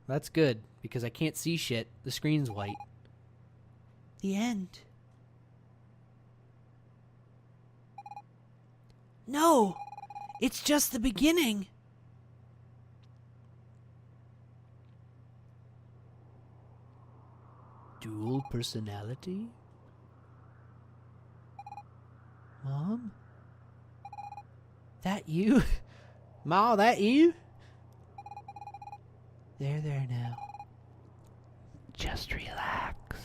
That's good, because I can't see shit. The screen's white. The end. No! It's just the beginning. Dual personality? Mom? That you? Ma, that you? There now. Just relax.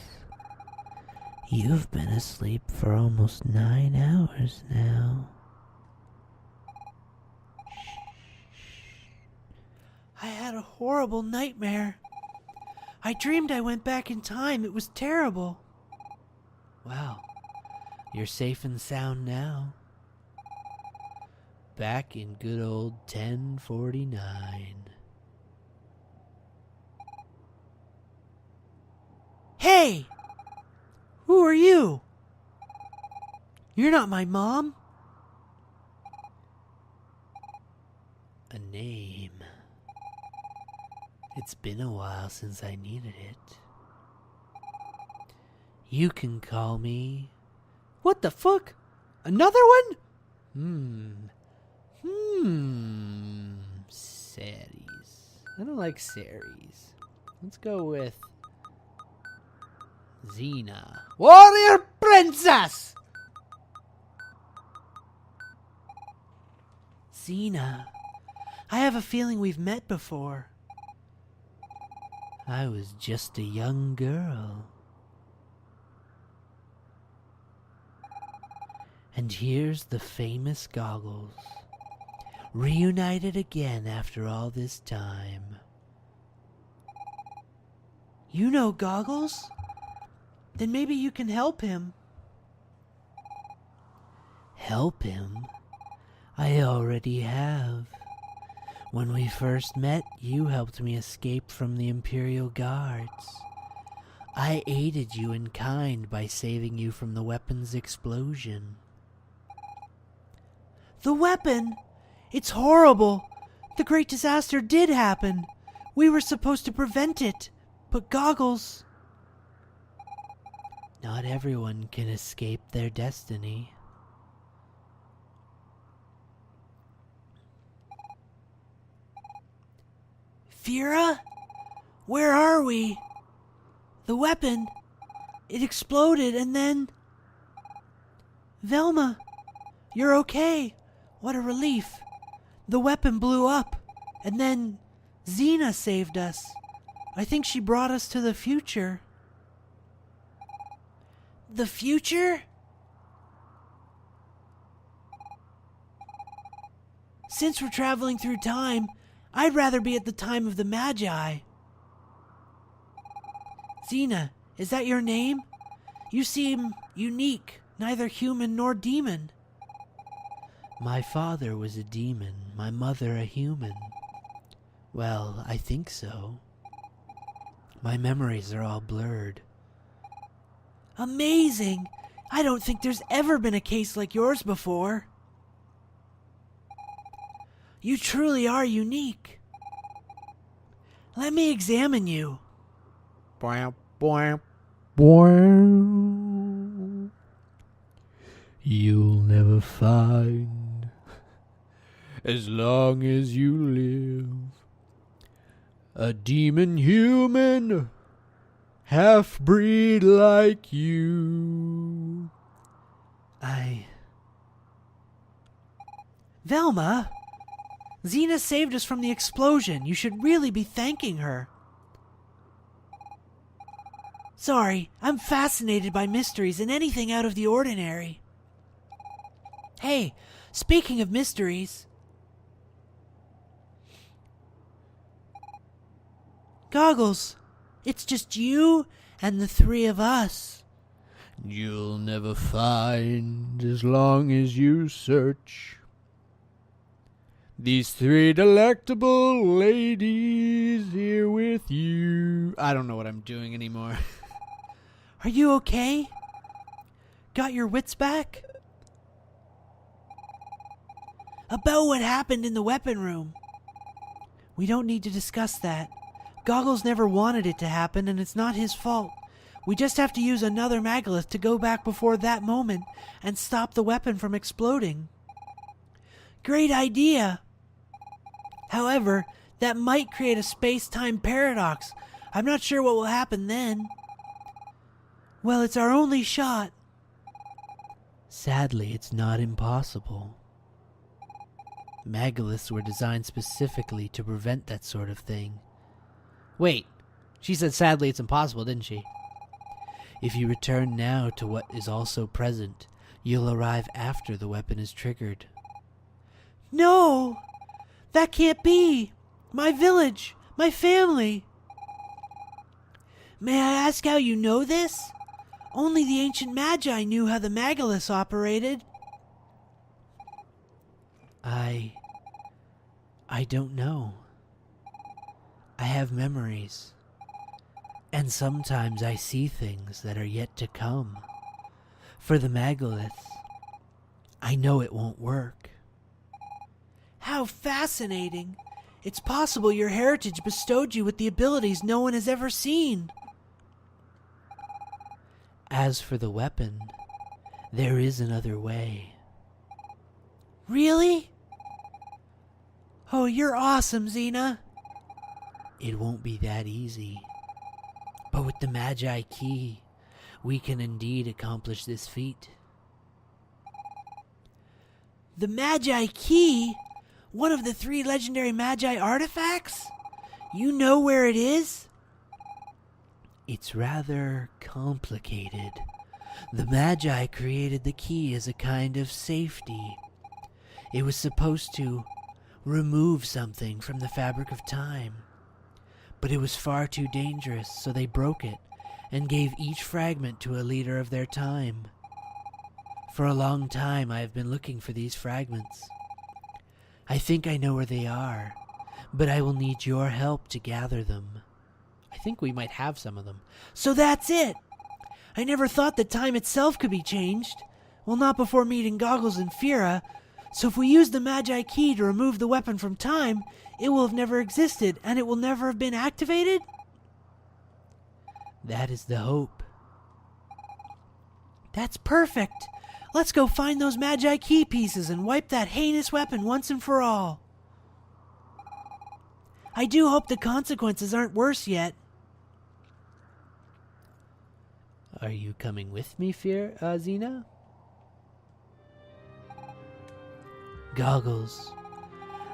You've been asleep for almost 9 hours now. I had a horrible nightmare. I dreamed I went back in time. It was terrible. Wow. You're safe and sound now. Back in good old 1049. Hey! Who are you? You're not my mom. A name. It's been a while since I needed it. You can call me... What the fuck? Another one? Saries. I don't like Saries. Let's go with... Xena. Warrior Princess! Xena. I have a feeling we've met before. I was just a young girl. And here's the famous Goggles, reunited again after all this time. You know Goggles? Then maybe you can help him. Help him? I already have. When we first met, you helped me escape from the Imperial Guards. I aided you in kind by saving you from the weapon's explosion. The weapon! It's horrible! The great disaster did happen! We were supposed to prevent it, but Goggles... Not everyone can escape their destiny. Fira? Where are we? The weapon, it exploded and then... Velma, you're okay. What a relief. The weapon blew up, and then Xena saved us. I think she brought us to the future. The future? Since we're traveling through time, I'd rather be at the time of the Magi. Xena, is that your name? You seem unique, neither human nor demon. My father was a demon, my mother a human. Well, I think so. My memories are all blurred. Amazing! I don't think there's ever been a case like yours before. You truly are unique. Let me examine you. Boing, boing, boing. You'll never find, as long as you live, a demon human, half-breed like you. Velma! Xena saved us from the explosion. You should really be thanking her. Sorry, I'm fascinated by mysteries and anything out of the ordinary. Hey, speaking of mysteries... Goggles, it's just you and the three of us. You'll never find, as long as you search, these three delectable ladies here with you. I don't know what I'm doing anymore. Are you okay? Got your wits back? About what happened in the weapon room. We don't need to discuss that. Goggles never wanted it to happen, and it's not his fault. We just have to use another megalith to go back before that moment and stop the weapon from exploding. Great idea! However, that might create a space-time paradox. I'm not sure what will happen then. Well, it's our only shot. Sadly, it's not impossible. Megaliths were designed specifically to prevent that sort of thing. Wait, she said sadly it's impossible, didn't she? If you return now to what is also present, you'll arrive after the weapon is triggered. No! That can't be! My village! My family! May I ask how you know this? Only the ancient Magi knew how the megaliths operated. I don't know. I have memories. And sometimes I see things that are yet to come. For the megaliths, I know it won't work. How fascinating! It's possible your heritage bestowed you with the abilities no one has ever seen. As for the weapon, there is another way. Really? Oh, you're awesome, Xena. It won't be that easy. But with the Magi Key, we can indeed accomplish this feat. The Magi Key? One of the 3 legendary Magi artifacts? You know where it is? It's rather complicated. The Magi created the key as a kind of safety. It was supposed to remove something from the fabric of time. But it was far too dangerous, so they broke it and gave each fragment to a leader of their time. For a long time I have been looking for these fragments. I think I know where they are, but I will need your help to gather them. I think we might have some of them. So that's it! I never thought that time itself could be changed. Well, not before meeting Goggles and Fira. So if we use the Magi Key to remove the weapon from time, it will have never existed, and it will never have been activated? That is the hope. That's perfect! Let's go find those Magi Key pieces and wipe that heinous weapon once and for all. I do hope the consequences aren't worse yet. Are you coming with me, Xena? Goggles,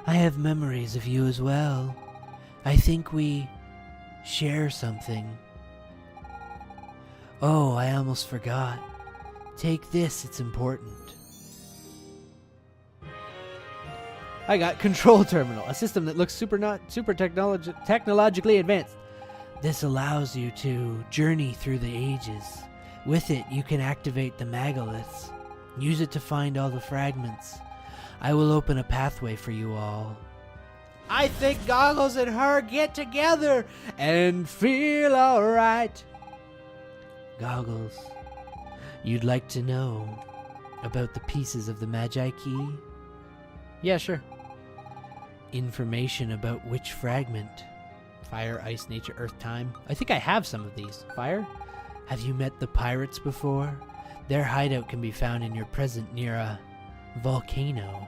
I have memories of you as well. I think we share something. Oh, I almost forgot. Take this, it's important. I got Control Terminal, a system that looks super technologically advanced. This allows you to journey through the ages. With it, you can activate the megaliths. Use it to find all the fragments. I will open a pathway for you all. I think Goggles and her get together And feel alright. Goggles, you'd like to know about the pieces of the Magi Key? Yeah, sure. Information about which fragment? Fire, ice, nature, earth, time. I think I have some of these. Fire? Have you met the pirates before? Their hideout can be found in your present near a volcano.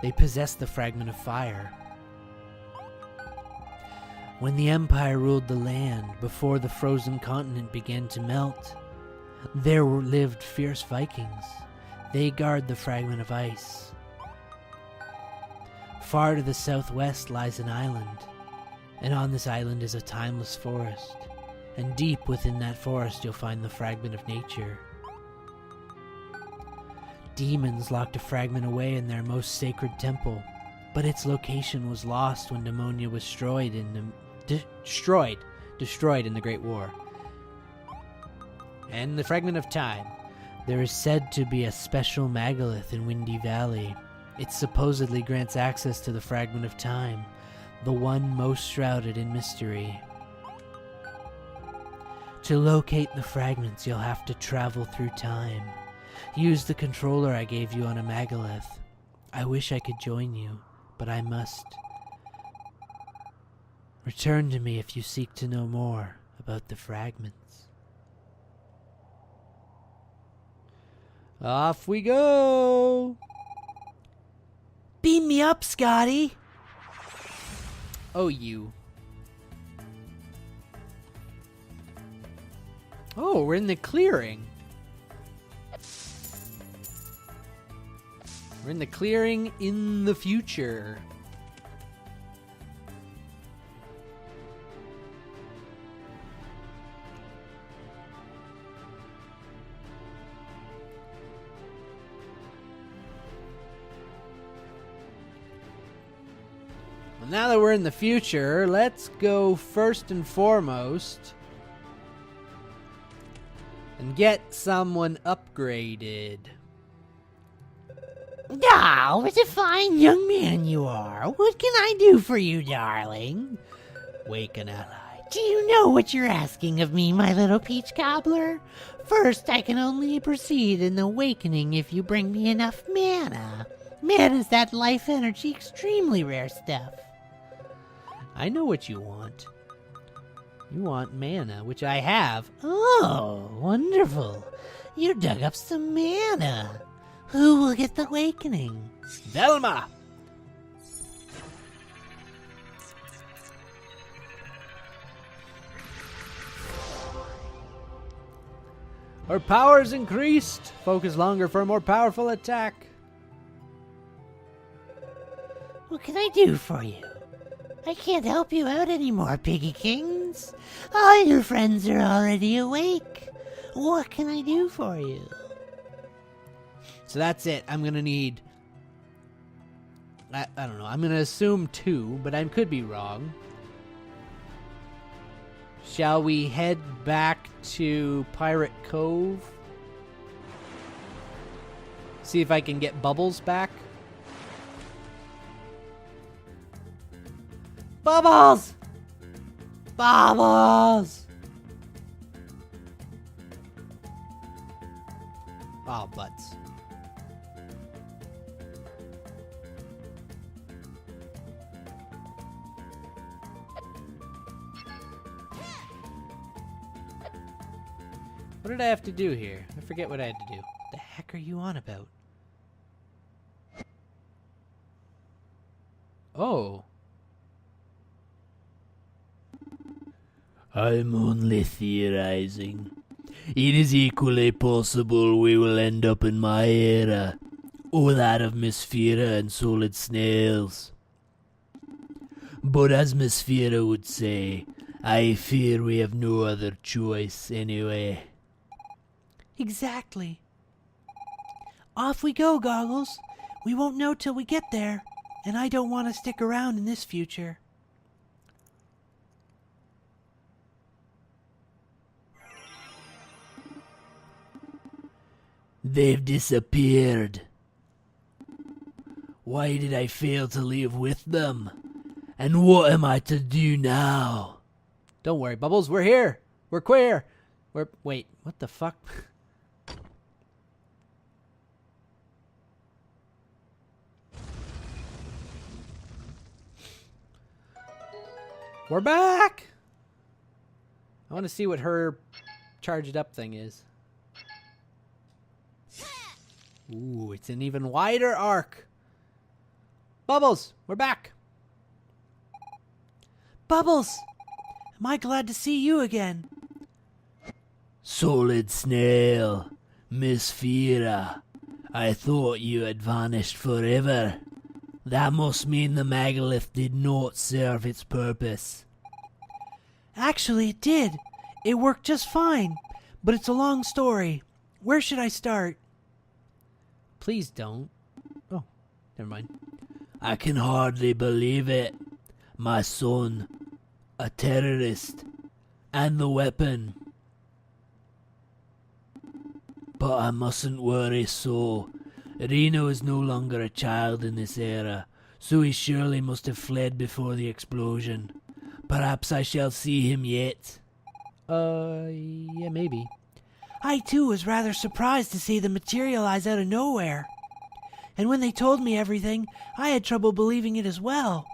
They possess the fragment of fire. When the Empire ruled the land, before the frozen continent began to melt, there lived fierce Vikings. They guard the fragment of ice. Far to the southwest lies an island, and on this island is a timeless forest, and deep within that forest you'll find the fragment of nature. Demons locked a fragment away in their most sacred temple, but its location was lost when Demonia was destroyed in the Great War. And the fragment of time. There is said to be a special megalith in Windy Valley. It supposedly grants access to the fragment of time, the one most shrouded in mystery. To locate the fragments, you'll have to travel through time. Use the controller I gave you on a megalith. I wish I could join you, but I must Return to me if you seek to know more about the fragments. Off we go! Beam me up, Scotty! Oh, you. Oh, we're in the clearing. We're in the clearing in the future. Well, now that we're in the future, let's go first and foremost and get someone upgraded. Oh, what a fine young man you are. What can I do for you, darling? Wake an ally. Do you know what you're asking of me, my little peach cobbler? First, I can only proceed in awakening if you bring me enough mana. Mana's that life energy, extremely rare stuff. I know what you want. You want mana, which I have. Oh, wonderful. You dug up some mana. Who will get the awakening? Velma! Her power's increased. Focus longer for a more powerful attack. What can I do for you? I can't help you out anymore, Piggy Kings. All your friends are already awake. What can I do for you? So that's it. I'm going to need... I don't know. I'm going to assume 2, but I could be wrong. Shall we head back to Pirate Cove? See if I can get Bubbles back. Bubbles! Bubbles! Oh, butts. What did I have to do here? I forget what I had to do. What the heck are you on about? Oh. I'm only theorizing. It is equally possible we will end up in my era, or that of Miss Fira and Solid Snails. But as Miss Fira would say, I fear we have no other choice anyway. Exactly. Off we go, Goggles. We won't know till we get there, and I don't want to stick around in this future. They've disappeared. Why did I fail to leave with them? And what am I to do now? Don't worry, Bubbles. We're here. We're queer. Wait, what the fuck? We're back! I want to see what her charged up thing is. Ooh, it's an even wider arc. Bubbles, we're back. Bubbles! Am I glad to see you again? Solid Snail, Miss Fira, I thought you had vanished forever. That must mean the megalith did not serve its purpose. Actually, it did. It worked just fine. But it's a long story. Where should I start? Please don't. Oh, never mind. I can hardly believe it. My son, a terrorist, and the weapon. But I mustn't worry so. Reno is no longer a child in this era, so he surely must have fled before the explosion. Perhaps I shall see him yet. Yeah, maybe. I too was rather surprised to see them materialize out of nowhere. And when they told me everything, I had trouble believing it as well.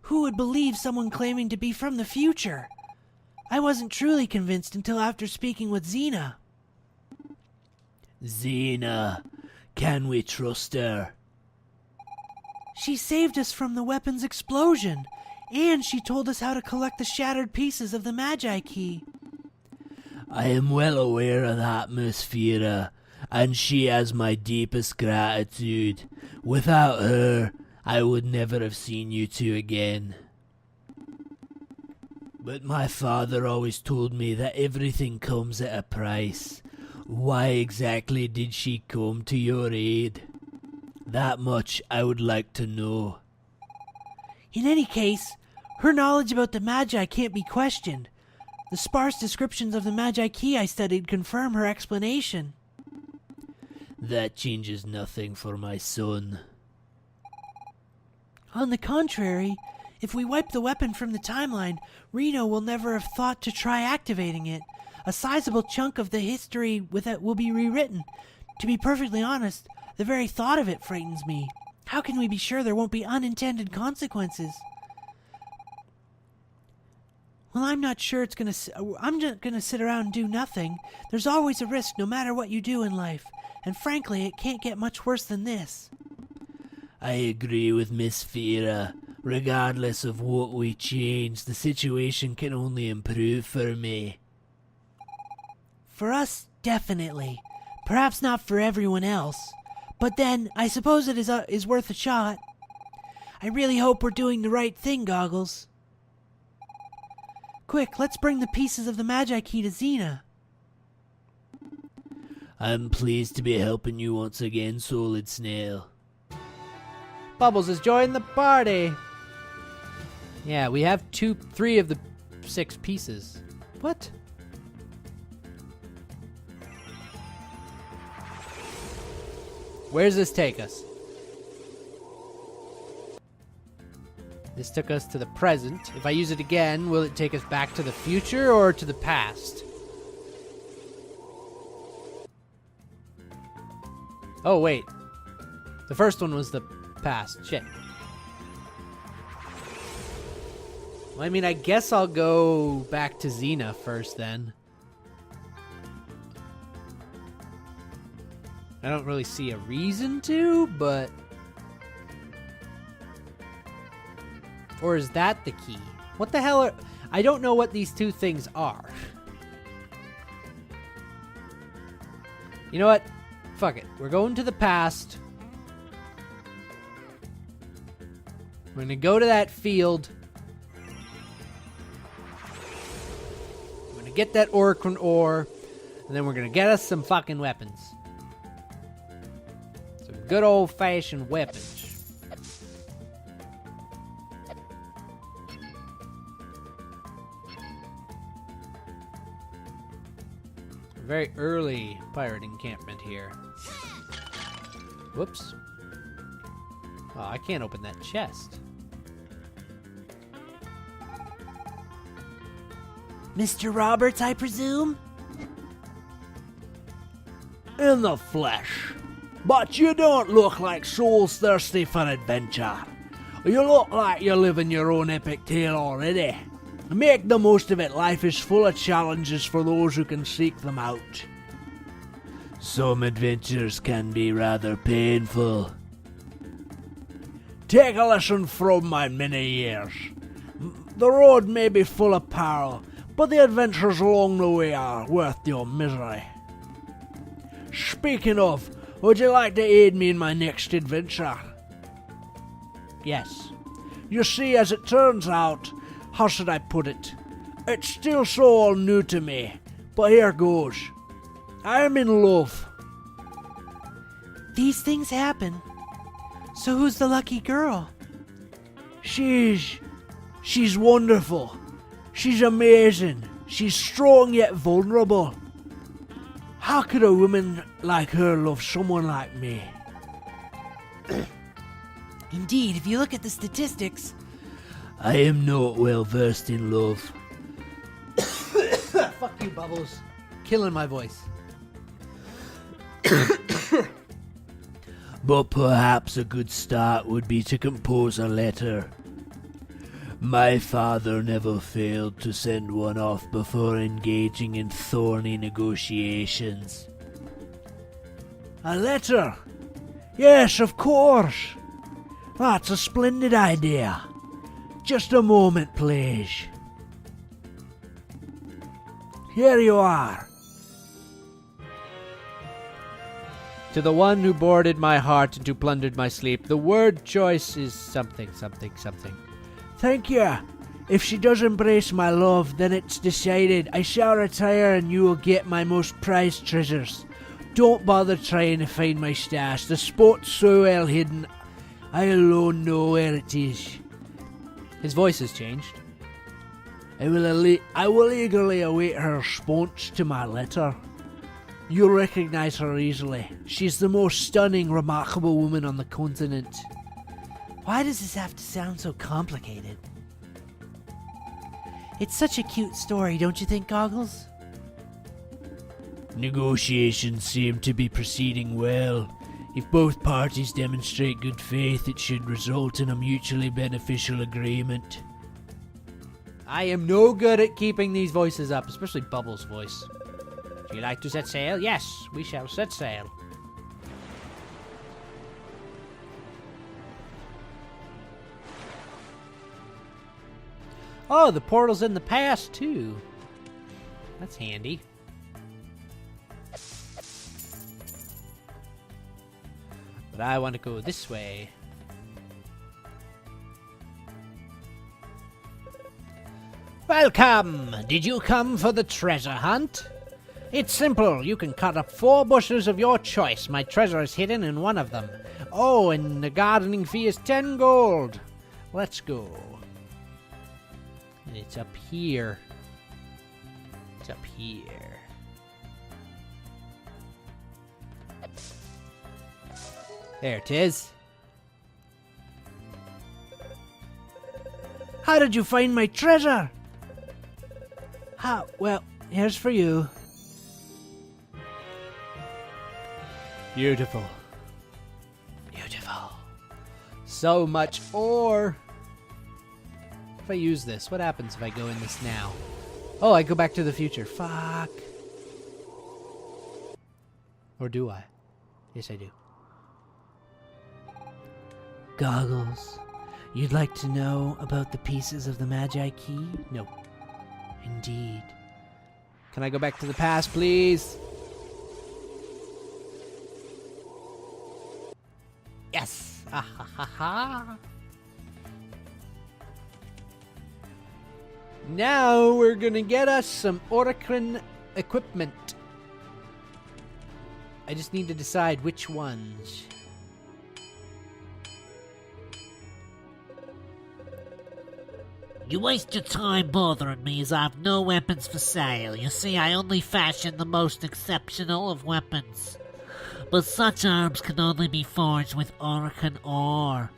Who would believe someone claiming to be from the future? I wasn't truly convinced until after speaking with Xena. Xena, can we trust her? She saved us from the weapon's explosion, and she told us how to collect the shattered pieces of the Magi Key. I am well aware of that, Miss Fira, and she has my deepest gratitude. Without her, I would never have seen you two again. But my father always told me that everything comes at a price. Why exactly did she come to your aid? That much I would like to know. In any case, her knowledge about the Magi can't be questioned. The sparse descriptions of the Magi Key I studied confirm her explanation. That changes nothing for my son. On the contrary, if we wipe the weapon from the timeline, Reno will never have thought to try activating it. A sizable chunk of the history with it will be rewritten. To be perfectly honest, the very thought of it frightens me. How can we be sure there won't be unintended consequences? Well, I'm not sure I'm just gonna sit around and do nothing. There's always a risk no matter what you do in life. And frankly, it can't get much worse than this. I agree with Miss Fira. Regardless of what we change, the situation can only improve for me. For us, definitely. Perhaps not for everyone else. But then, I suppose it is worth a shot. I really hope we're doing the right thing, Goggles. Quick, let's bring the pieces of the Magi Key to Xena. I'm pleased to be helping you once again, Solid Snail. Bubbles has joined the party. Yeah, we have 3 of the 6 pieces. What? Where does this take us? This took us to the present. If I use it again, will it take us back to the future or to the past? Oh, wait. The first one was the past. Shit. Well, I mean, I guess I'll go back to Xena first then. I don't really see a reason to, but... Or is that the key? What the hell are... I don't know what these 2 things are. You know what? Fuck it. We're going to the past. We're gonna go to that field. We're gonna get that Oricron ore. And then we're gonna get us some fucking weapons. Some good old-fashioned weapons. Very early pirate encampment here. Whoops. Oh, I can't open that chest. Mr. Roberts, I presume? In the flesh. But you don't look like souls thirsty for adventure. You look like you're living your own epic tale already. Make the most of it. Life is full of challenges for those who can seek them out. Some adventures can be rather painful. Take a lesson from my many years. The road may be full of peril, but the adventures along the way are worth your misery. Speaking of, would you like to aid me in my next adventure? Yes. You see, as it turns out, how should I put it? It's still so all new to me, but here goes. I am in love. These things happen. So who's the lucky girl? She's wonderful. She's amazing. She's strong yet vulnerable. How could a woman like her love someone like me? Indeed, if you look at the statistics... I am not well versed in love. Fuck you, Bubbles. Killing my voice. But perhaps a good start would be to compose a letter. My father never failed to send one off before engaging in thorny negotiations. A letter? Yes, of course. That's a splendid idea. Just a moment, please. Here you are. To the one who boarded my heart and who plundered my sleep, the word choice is something, something, something. Thank you. If she does embrace my love, then it's decided. I shall retire and you will get my most prized treasures. Don't bother trying to find my stash. The spot's so well hidden, I alone know where it is. His voice has changed. I will eagerly await her response to my letter. You'll recognize her easily. She's the most stunning, remarkable woman on the continent. Why does this have to sound so complicated? It's such a cute story, don't you think, Goggles? Negotiations seem to be proceeding well. If both parties demonstrate good faith, it should result in a mutually beneficial agreement. I am no good at keeping these voices up, especially Bubbles' voice. Do you like to set sail? Yes, we shall set sail. Oh, the portal's in the past, too. That's handy. But I want to go this way. Welcome! Did you come for the treasure hunt? It's simple. You can cut up 4 bushes of your choice. My treasure is hidden in one of them. Oh, and the gardening fee is 10 gold. Let's go. And it's up here. It's up here. There it is. How did you find my treasure? Well, here's for you. Beautiful. Beautiful. So much ore. If I use this, what happens if I go in this now? Oh, I go back to the future. Fuck. Or do I? Yes, I do. Goggles, you'd like to know about the pieces of the Magi Key? No. Indeed. Can I go back to the past, please? Yes! Ah ha ha ha! Now we're gonna get us some Oricran equipment. I just need to decide which ones. You waste your time bothering me as I have no weapons for sale. You see, I only fashion the most exceptional of weapons. But such arms can only be forged with Oricran ore.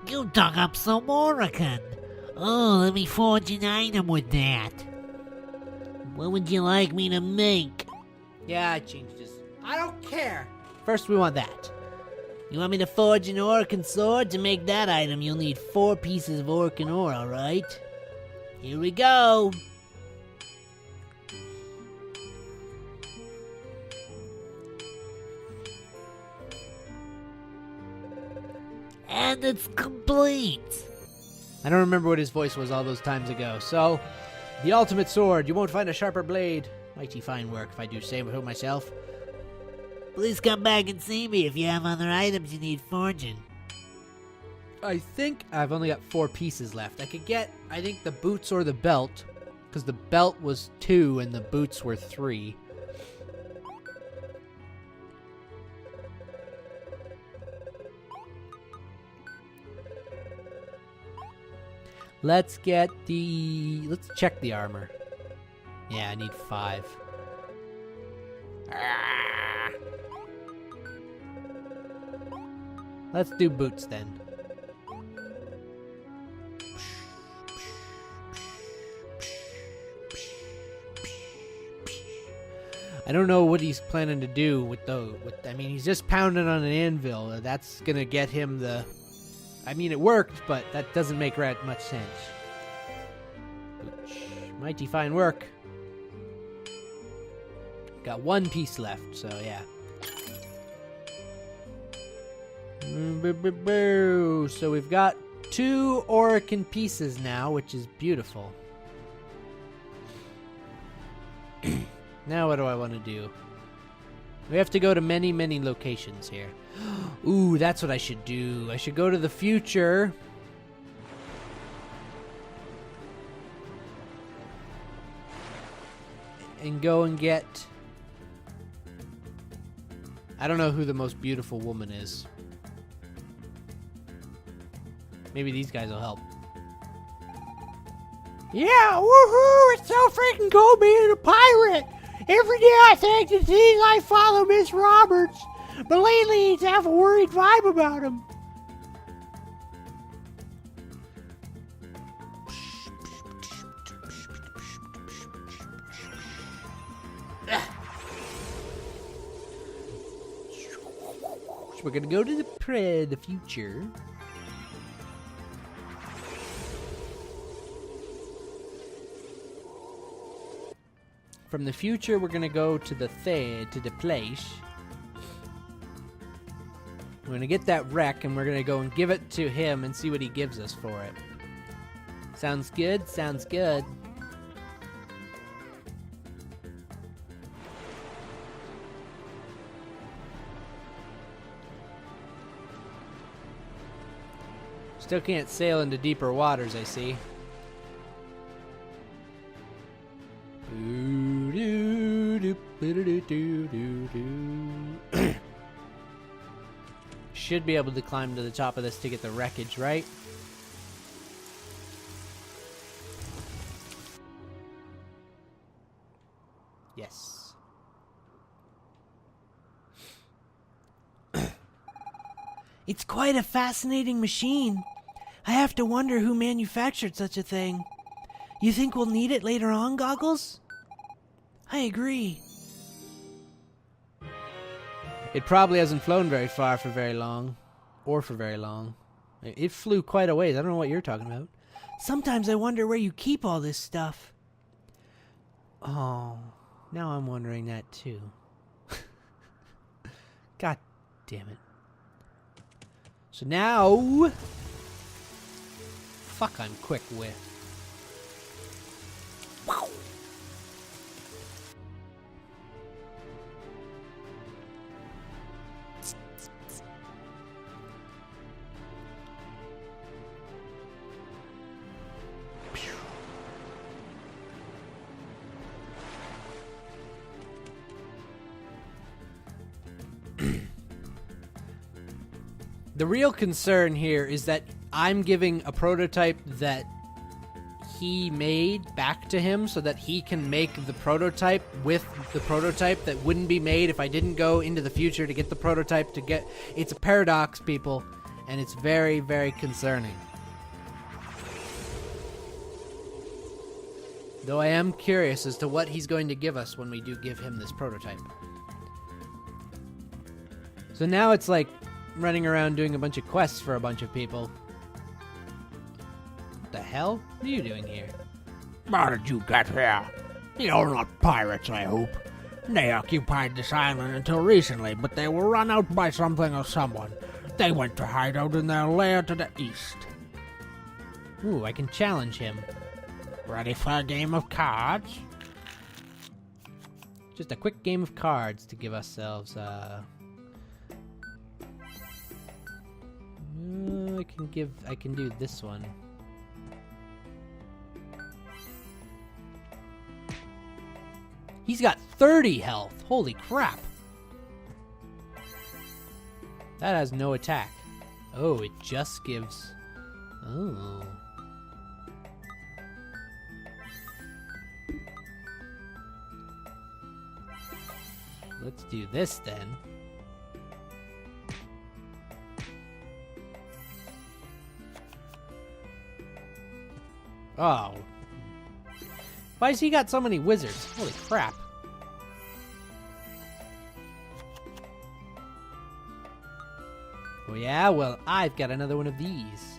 You dug up some Oricran. Oh, let me forge an item with that. What would you like me to make? Yeah, I changed this. I don't care! First we want that. You want me to forge an Oricran sword? To make that item, you'll need 4 pieces of Oricran ore, alright? Here we go! And it's complete! I don't remember what his voice was all those times ago, so... The ultimate sword, you won't find a sharper blade. Mighty fine work, if I do say so myself. Please come back and see me if you have other items you need forging. I think I've only got 4 pieces left. I could get, I think, the boots or the belt, because the belt was 2 and the boots were 3. Let's check the armor. Yeah, I need 5. Let's do boots then. I don't know what he's planning to do with I mean, he's just pounding on an anvil. That's gonna get him the I mean, it worked, but that doesn't make much sense. Which, mighty fine work. Got one piece left, so yeah. So we've got 2 Orican pieces now, which is beautiful. Now what do I want to do? We have to go to many, many locations here. Ooh, that's what I should do. I should go to the future. And go and get... I don't know who the most beautiful woman is. Maybe these guys will help. Yeah, woohoo! It's so freaking cool being a pirate! Every day I think the things I follow Miss Roberts, but lately he's have a worried vibe about him. So we're gonna go to the future. From the future, we're gonna go to the place. We're gonna get that wreck, and we're gonna go and give it to him and see what he gives us for it. Sounds good? Sounds good. Still can't sail into deeper waters, I see. Should be able to climb to the top of this to get the wreckage, right? Yes. It's quite a fascinating machine. I have to wonder who manufactured such a thing. You think we'll need it later on, Goggles? I agree. It probably hasn't flown very far for very long. Or for very long. It flew quite a ways. I don't know what you're talking about. Sometimes I wonder where you keep all this stuff. Oh, now I'm wondering that too. God damn it. So now... Fuck, I'm quick with. Wow. The real concern here is that I'm giving a prototype that he made back to him so that he can make the prototype with the prototype that wouldn't be made if I didn't go into the future to get the prototype to get... It's a paradox, people, and it's very, very concerning. Though I am curious as to what he's going to give us when we do give him this prototype. So now it's like running around doing a bunch of quests for a bunch of people. What the hell? What are you doing here? How did you get here? You're not pirates, I hope. They occupied this island until recently, but they were run out by something or someone. They went to hide out in their lair to the east. Ooh, I can challenge him. Ready for a game of cards? Just a quick game of cards to give ourselves, I can do this one. He's got 30 health. Holy crap. That has no attack. Oh, it just gives... Oh. Let's do this then. Oh. Why has he got so many wizards? Holy crap. Oh yeah? Well, I've got another one of these.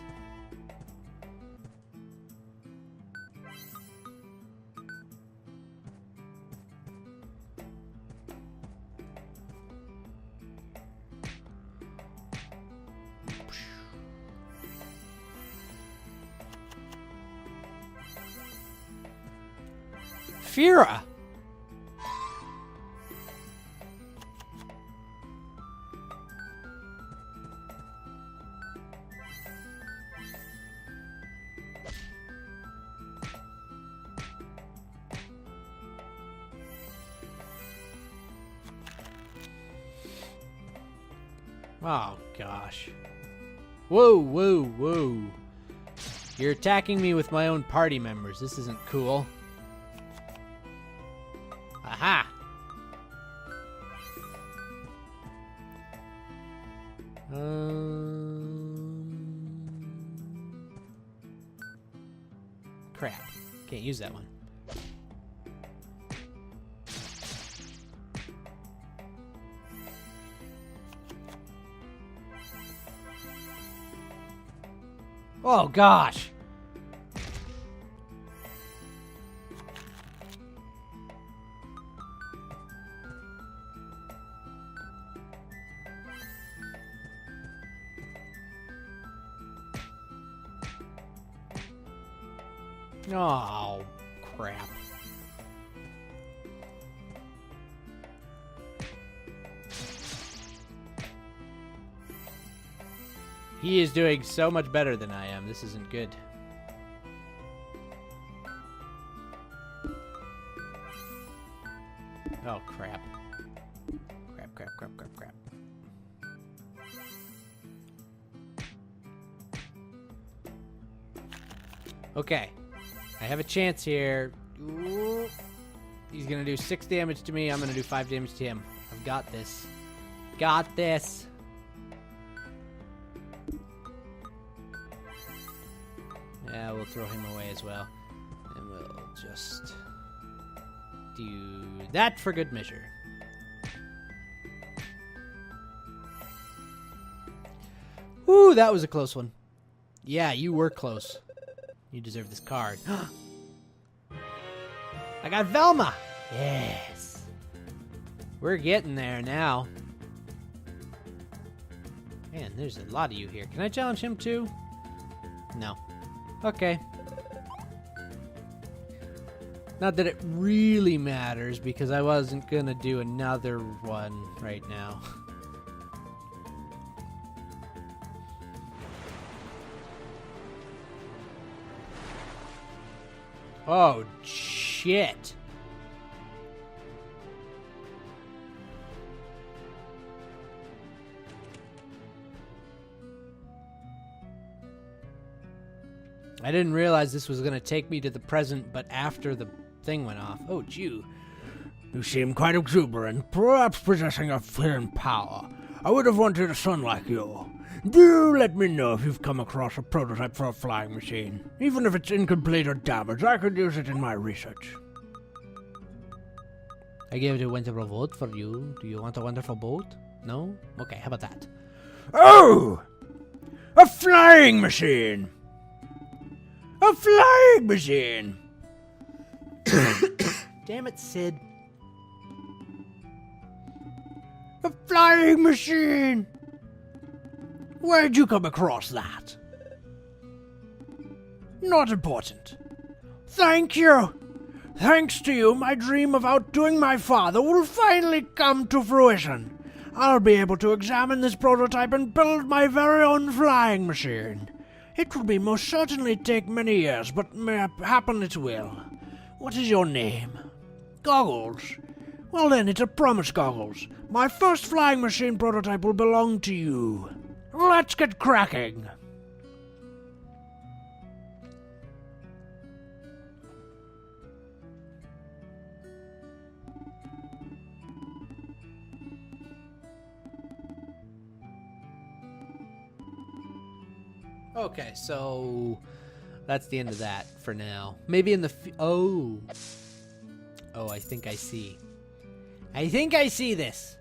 Fira! Oh, gosh. Whoa, whoa, whoa. You're attacking me with my own party members. This isn't cool. Aha! Crap. Can't use that one. Oh, gosh. Oh, crap. He is doing so much better than I am. This isn't good. Oh, crap. Crap, crap, crap, crap, crap. Okay. I have a chance here. Ooh. He's gonna do 6 damage to me. I'm gonna do 5 damage to him. I've got this. Got this. Yeah, we'll throw him away as well. And we'll just do that for good measure. Woo, that was a close one. Yeah, you were close. You deserve this card. I got Velma! Yes. We're getting there now. Man, there's a lot of you here. Can I challenge him too? No. Okay. Not that it really matters, because I wasn't gonna do another one right now. Oh, shit. I didn't realize this was going to take me to the present, but after the thing went off. Oh, Jew. You seem quite exuberant, perhaps possessing a hidden power. I would have wanted a son like you. Do let me know if you've come across a prototype for a flying machine. Even if it's incomplete or damaged, I could use it in my research. I gave it a wonderful vote for you. Do you want a wonderful boat? No? Okay, how about that? Oh! A flying machine! A flying machine! Damn it, Sid. A flying machine! Where'd you come across that? Not important. Thank you! Thanks to you, my dream of outdoing my father will finally come to fruition. I'll be able to examine this prototype and build my very own flying machine. It will be most certainly take many years, but may happen it will. What is your name? Goggles. Well then, it's a promise, Goggles. My first flying machine prototype will belong to you. Let's get cracking. Okay, so that's the end of that for now. Maybe in the oh, I think I see. I think I see this.